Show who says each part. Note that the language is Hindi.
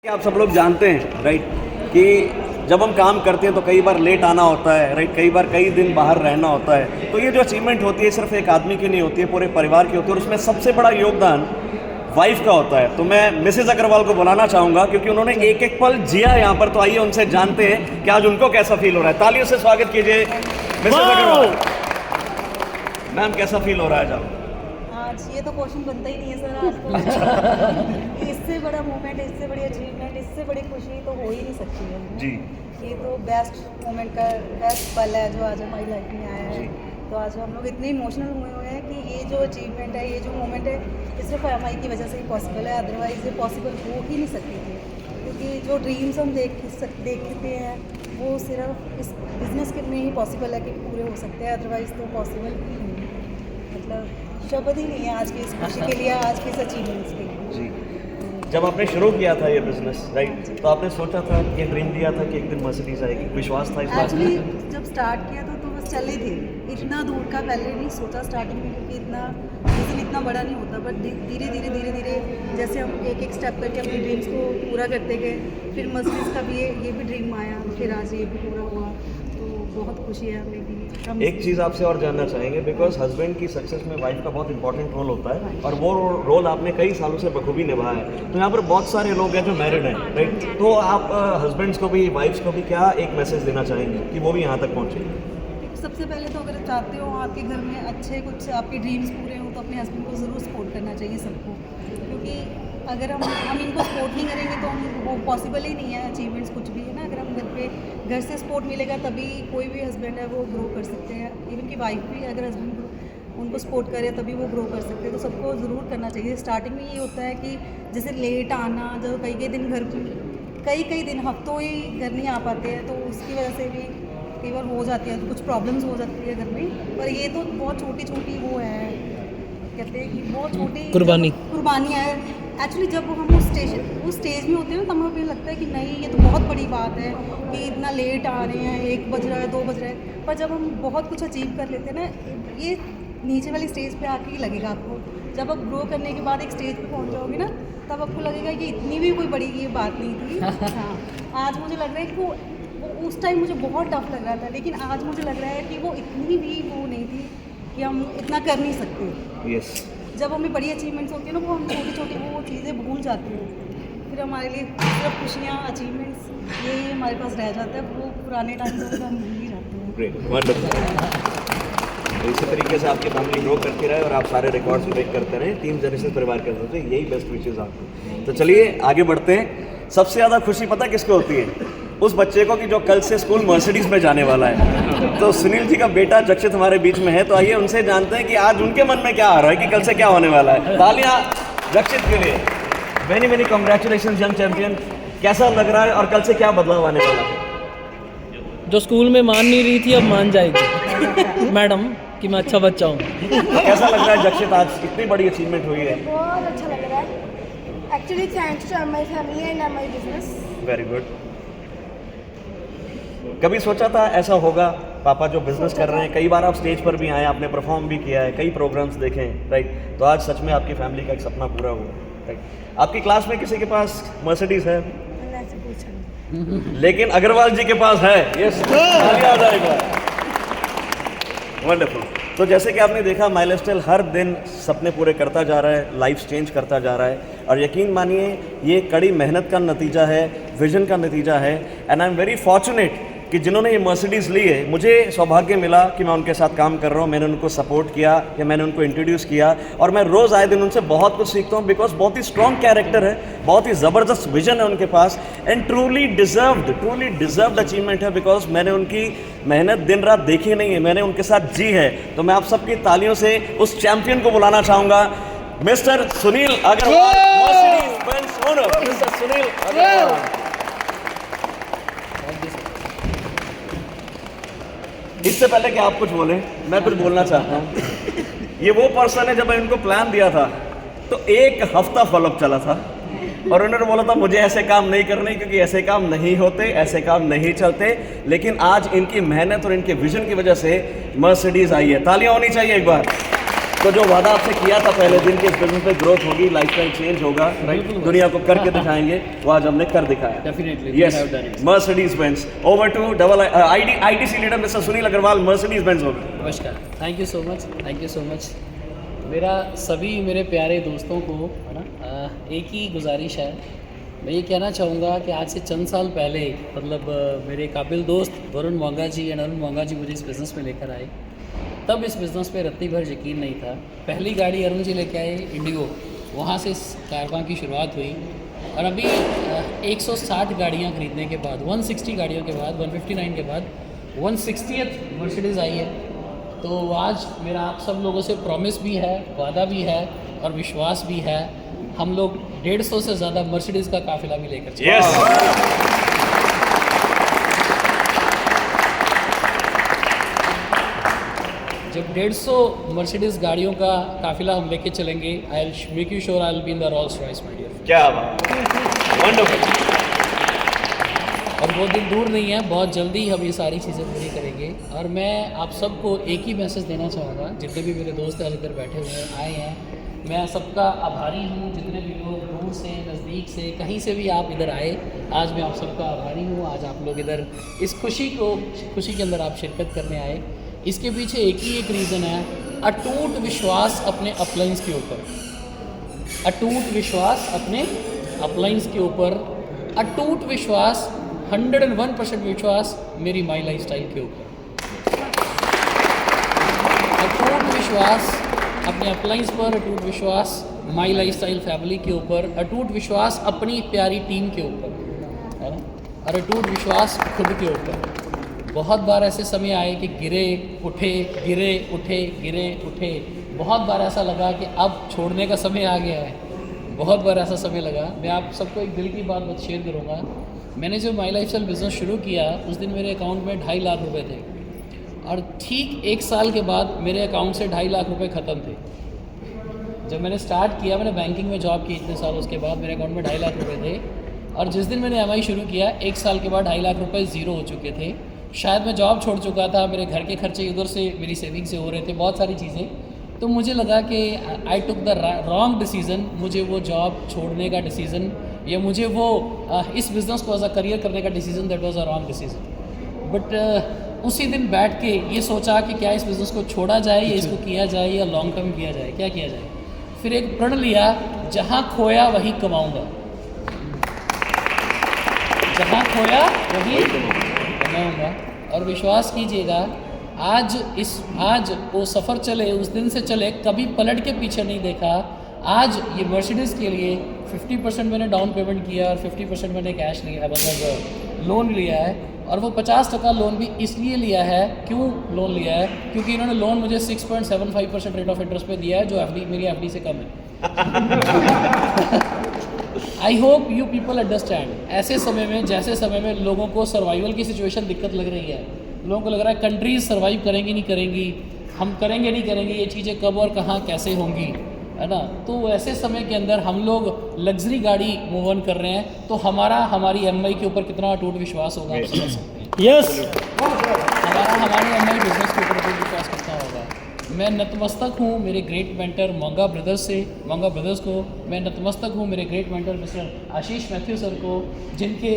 Speaker 1: आप सब लोग जानते हैं राइट कि जब हम काम करते हैं तो कई बार लेट आना होता है राइट, कई बार कई दिन बाहर रहना होता है। तो ये जो अचीवमेंट होती है सिर्फ एक आदमी की नहीं होती है, पूरे परिवार की होती है और उसमें सबसे बड़ा योगदान वाइफ का होता है। तो मैं मिसेस अग्रवाल को बुलाना चाहूँगा क्योंकि उन्होंने एक एक पल जिया यहाँ पर। तो आइए उनसे जानते हैं कि आज उनको कैसा फील हो रहा है। तालियों से स्वागत कीजिए मिसेस अग्रवाल। मैम कैसा फील हो रहा है आज?
Speaker 2: आज ये तो क्वेश्चन बनता ही नहीं है सर आज तो इससे बड़ा मोमेंट, इससे बड़ी अचीवमेंट, इससे बड़ी खुशी तो हो ही नहीं सकती है
Speaker 1: जी।
Speaker 2: ये तो बेस्ट मोमेंट का बेस्ट पल है जो आज हमारी लाइफ में आया है। तो आज हम लोग इतने इमोशनल हुए हैं कि ये जो अचीवमेंट है, ये जो मोमेंट है, ये सिर्फ एमआई की वजह से ही पॉसिबल है, अदरवाइज ये पॉसिबल हो ही नहीं सकती थी। क्योंकि जो ड्रीम्स हम देखते हैं वो सिर्फ इस बिजनेस के में ही पॉसिबल है कि पूरे हो सकते हैं, अदरवाइज तो पॉसिबल ही नहीं। मतलब शब्द ही नहीं है आज की इस खुशी के लिए, आज के इस अचीवमेंट्स के लिए।
Speaker 1: जी। जब आपने शुरू किया था ये बिजनेस राइट, तो आपने सोचा था, ये ड्रीम दिया था कि एक दिन मर्सिडीज आएगी, विश्वास था इस बात में?
Speaker 2: एक्चुअली जब स्टार्ट किया था तो बस चले थे, इतना दूर का पहले नहीं सोचा स्टार्टिंग में, क्योंकि इतना बड़ा नहीं होता। बट धीरे धीरे जैसे हम एक एक स्टेप करके अपने ड्रीम्स को पूरा करते गए, फिर मर्सिडीज का भी ये भी ड्रीम आया, फिर आज ये भी पूरा हुआ। तो बहुत खुशी है हमें भी।
Speaker 1: एक चीज़ आपसे और जानना चाहेंगे, बिकॉज हस्बैंड की सक्सेस में वाइफ का बहुत इंपॉर्टेंट रोल होता है और वो रोल आपने कई सालों से बखूबी निभाया है। तो यहाँ पर बहुत सारे लोग हैं जो मैरिड हैं राइट, तो आप हस्बैंड्स को भी वाइफ्स को भी क्या एक मैसेज देना चाहेंगे कि वो भी यहाँ तक पहुँचे?
Speaker 2: सबसे पहले तो अगर चाहते हो आपके घर में अच्छे कुछ आपके ड्रीम्स पूरे हों तो अपने हस्बैंड को ज़रूर सपोर्ट करना चाहिए सबको। क्योंकि अगर हम इनको सपोर्ट नहीं करेंगे तो हम वो पॉसिबल ही नहीं है अचीवमेंट्स कुछ भी, है ना। अगर हम घर से सपोर्ट मिलेगा तभी कोई भी हस्बैंड है वो ग्रो कर सकते हैं। इवन की वाइफ भी अगर हस्बैंड उनको सपोर्ट करे तभी वो ग्रो कर सकते हैं। तो सबको ज़रूर करना चाहिए। स्टार्टिंग में ये होता है कि जैसे लेट आना, जब कई दिन घर कई दिन हफ्तों ही घर नहीं आ पाते हैं, तो उसकी वजह से भी कई बार हो जाती है, कुछ प्रॉब्लम्स हो जाती है घर में। पर ये तो बहुत छोटी वो है, कहते हैं कि बहुत छोटी कुर्बानी है। एक्चुअली जब हम उस स्टेज में होते हैं ना, तब हमें लगता है कि नहीं ये तो बहुत बड़ी बात है कि इतना लेट आ रहे हैं, 1 बज रहा है, 2 बज रहा है। पर जब हम बहुत कुछ अचीव कर लेते हैं ना, ये नीचे वाली स्टेज पे आके ही लगेगा आपको। जब आप ग्रो करने के बाद एक स्टेज पे पहुंच जाओगे ना, तब आपको लगेगा कि इतनी भी कोई बड़ी ये बात नहीं थी। हाँ, आज मुझे लग रहा है कि वो उस टाइम मुझे बहुत टफ लग रहा था, लेकिन आज मुझे लग रहा है कि वो इतनी भी वो नहीं थी कि हम इतना कर नहीं सकते।
Speaker 1: यस।
Speaker 2: जब हमें बड़ी अचीवमेंट्स होती है ना, वो हम छोटी वो चीज़ें भूल जाते हैं। फिर हमारे लिए सिर्फ खुशियाँ, अचीवमेंट्स ये हमारे पास रह जाता है। वो पुराने टाइम में हम भूल ही जाते हैं।
Speaker 1: Great, wonderful. इसी तरीके से आपकी फैमिली ग्रो करती रहे और आप सारे रिकॉर्ड्स ब्रेक करते रहे, 3 जनरेशन परिवार के अंदर, तो यही बेस्ट विशेष आपको। तो चलिए आगे बढ़ते हैं। सबसे ज़्यादा खुशी पता किसको होती है? उस बच्चे को कि जो कल से स्कूल मर्सिडीज में जाने वाला है। तो सुनील जी का बेटा जक्षित हमारे बीच में है, तो आइए उनसे जानते हैं कि आज उनके मन में क्या आ रहा है कि कल से क्या होने वाला है। तालियां जक्षित के लिए। Many congratulation young champion. कैसा लग रहा है और कल से क्या बदलाव आने वाला है?
Speaker 3: जो स्कूल में मान नहीं रही थी अब मान जाएगी मैडम कि मैं अच्छा बच्चा हूँ।
Speaker 1: कैसा लग रहा है जक्षित, आज इतनी बड़ी अचीवमेंट हुई है?
Speaker 4: बहुत अच्छा लग रहा है। Actually thanks to my family and my business.
Speaker 1: Very good. कभी सोचा था ऐसा होगा? पापा जो बिजनेस कर रहे हैं, कई बार आप स्टेज पर भी आए, आपने परफॉर्म भी किया है, कई प्रोग्राम्स देखे हैं राइट, तो आज सच में आपकी फैमिली का एक सपना पूरा हुआ राइट। आपकी क्लास में किसी के पास मर्सिडीज है? लेकिन अग्रवाल जी के पास है। यस, आ जाएगा। वंडरफुल। तो जैसे कि आपने देखा, माई लाइफस्टाइल हर दिन सपने पूरे करता जा रहा है, लाइफ चेंज करता जा रहा है और यकीन मानिए ये कड़ी मेहनत का नतीजा है, विजन का नतीजा है। And I am very fortunate कि जिन्होंने ये मर्सिडीज़ ली है, मुझे सौभाग्य मिला कि मैं उनके साथ काम कर रहा हूँ, मैंने उनको सपोर्ट किया या मैंने उनको इंट्रोड्यूस किया और मैं रोज़ आए दिन उनसे बहुत कुछ सीखता हूँ। बिकॉज बहुत ही स्ट्रॉन्ग कैरेक्टर है, बहुत ही ज़बरदस्त विजन है उनके पास एंड ट्रूली डिज़र्व्ड अचीवमेंट है। बिकॉज मैंने उनकी मेहनत दिन रात देखी नहीं है, मैंने उनके साथ जी है। तो मैं आप सबकी तालियों से उस चैंपियन को बुलाना चाहूँगा, mister Sunil Agarwal, Mercedes Benz owner, mister Sunil Agarwal. इससे पहले कि आप कुछ बोलें, मैं कुछ बोलना चाहता हूँ। ये वो पर्सन है, जब मैं इनको प्लान दिया था तो 1 हफ्ता फॉलोअप चला था और उन्होंने बोला था मुझे ऐसे काम नहीं करने, क्योंकि ऐसे काम नहीं होते, ऐसे काम नहीं चलते। लेकिन आज इनकी मेहनत और इनके विजन की वजह से मर्सिडीज आई है। तालियां होनी चाहिए एक बार। तो जो वादा आपसे किया था पहले दिन कि इस बिजनेस में ग्रोथ होगी, लाइफस्टाइल चेंज होगा, राइट, दुनिया को करके दिखाएंगे, वो आज हमने कर दिखाया।
Speaker 3: Definitely, we
Speaker 1: yes,
Speaker 3: have done it.
Speaker 1: Mercedes Benz. Over to ITC leader mister Sunil Agarwal, Mercedes Benz होगा।
Speaker 3: नमस्कार, thank you so much, thank you so much. मेरा सभी मेरे प्यारे दोस्तों को है ना एक ही गुजारिश है, मैं ये कहना चाहूँगा कि आज से चंद साल पहले मतलब मेरे काबिल दोस्त वरुण मोंगा जी एंड अरुण मोंगा जी मुझे इस बिज़नेस में लेकर आए, तब इस बिज़नेस पे रत्ती भर यकीन नहीं था। पहली गाड़ी अरुण जी लेके आए इंडिगो, वहाँ से इस कारवां की शुरुआत हुई और अभी 160 गाड़ियाँ खरीदने के बाद, 160 गाड़ियों के बाद, 159 के बाद 160th मर्सिडीज़ आई है। तो आज मेरा आप सब लोगों से प्रॉमिस भी है, वादा भी है और विश्वास भी है, हम लोग 150 से ज़्यादा मर्सिडीज़ का काफिला भी लेकर चलेंगे।
Speaker 1: यस,
Speaker 3: जब 150 मर्सिडीज़ गाड़ियों का काफिला हम लेके चलेंगे, I will make you sure I will be in the Rolls Royce my dear.
Speaker 1: क्या बात, वंडरफुल।
Speaker 3: और वो दिन दूर नहीं है, बहुत जल्दी हम ये सारी चीज़ें पूरी करेंगे। और मैं आप सबको एक ही मैसेज देना चाहूँगा, जितने भी मेरे दोस्त आज इधर बैठे हुए हैं, आए हैं, मैं सबका आभारी हूँ। जितने भी लोग दूर से, नज़दीक से, कहीं से भी आप इधर आए, आज मैं आप सबका आभारी हूँ। आज आप लोग इधर इस खुशी के अंदर आप शिरकत करने आए। इसके पीछे एक ही एक रीज़न है, अटूट विश्वास अपने अपलाइंस के ऊपर, अटूट विश्वास अपने अपलाइंस के ऊपर, अटूट विश्वास 101% विश्वास मेरी माई लाइफ स्टाइल के ऊपर, अटूट विश्वास अपने अपलाइंस पर, अटूट विश्वास माई लाइफ स्टाइल फैमिली के ऊपर, अटूट विश्वास अपनी प्यारी टीम के ऊपर, है ना, और अटूट विश्वास खुद के ऊपर। बहुत बार ऐसे समय आए कि गिरे उठे, गिरे उठे, गिरे उठे। बहुत बार ऐसा लगा कि अब छोड़ने का समय आ गया है, बहुत बार ऐसा समय लगा। मैं आप सबको एक दिल की बात शेयर करूँगा। मैंने जब माई लाइफ स्टाइल बिज़नेस शुरू किया, उस दिन मेरे अकाउंट में 2.5 लाख रुपए थे और ठीक 1 साल के बाद मेरे अकाउंट से 2.5 लाख रुपए ख़त्म थे। जब मैंने स्टार्ट किया, मैंने बैंकिंग में जॉब की इतने साल, उसके बाद मेरे अकाउंट में 2.5 लाख रुपए थे और जिस दिन मैंने MI शुरू किया, 1 साल के बाद 2.5 लाख रुपए ज़ीरो हो चुके थे। शायद मैं जॉब छोड़ चुका था, मेरे घर के खर्चे उधर से मेरी सेविंग से हो रहे थे, बहुत सारी चीज़ें। तो मुझे लगा कि आई टुक द रॉन्ग डिसीज़न, मुझे वो जॉब छोड़ने का डिसीज़न या मुझे वो इस बिज़नेस को एज अ करियर करने का decision, that was a wrong decision. But उसी दिन बैठ के ये सोचा कि क्या इस बिज़नेस को छोड़ा जाए या इसको किया जाए या लॉन्ग टर्म किया जाए, क्या किया जाए। फिर एक प्रण लिया, जहाँ खोया वहीं कमाऊँगा, जहाँ खोया वहीं कमाऊँगा। और विश्वास कीजिएगा, आज वो सफ़र चले, उस दिन से चले, कभी पलट के पीछे नहीं देखा। आज ये मर्सिडीज़ के लिए 50% मैंने डाउन पेमेंट किया और 50% मैंने कैश लिया, मतलब लोन लिया है। और वो 50% लोन भी इसलिए लिया है, क्यों लोन लिया है, क्योंकि इन्होंने लोन मुझे 6.75% रेट ऑफ इंटरेस्ट पे दिया है, जो मेरी FD से कम है। I hope you people understand. ऐसे समय में, जैसे समय में लोगों को सर्वाइवल की सिचुएशन दिक्कत लग रही है, लोगों को लग रहा है कंट्रीज सर्वाइव करेंगी नहीं करेंगी, हम करेंगे नहीं करेंगे, ये चीज़ें कब और कहाँ कैसे होंगी, है ना। तो ऐसे समय के अंदर हम लोग लग्जरी गाड़ी मूव ऑन कर रहे हैं, तो हमारी MI के ऊपर कितना अटूट विश्वास होगा, आप समझ सकते हैं। यस, हमारे MI बिजनेस के ऊपर अटूट विश्वास कितना होगा। मैं नतमस्तक हूँ मेरे ग्रेट मेंटर मोंगा ब्रदर्स को। मैं नतमस्तक हूँ मेरे ग्रेट मेंटर मिस्टर आशीष मैथ्यू सर को, जिनकी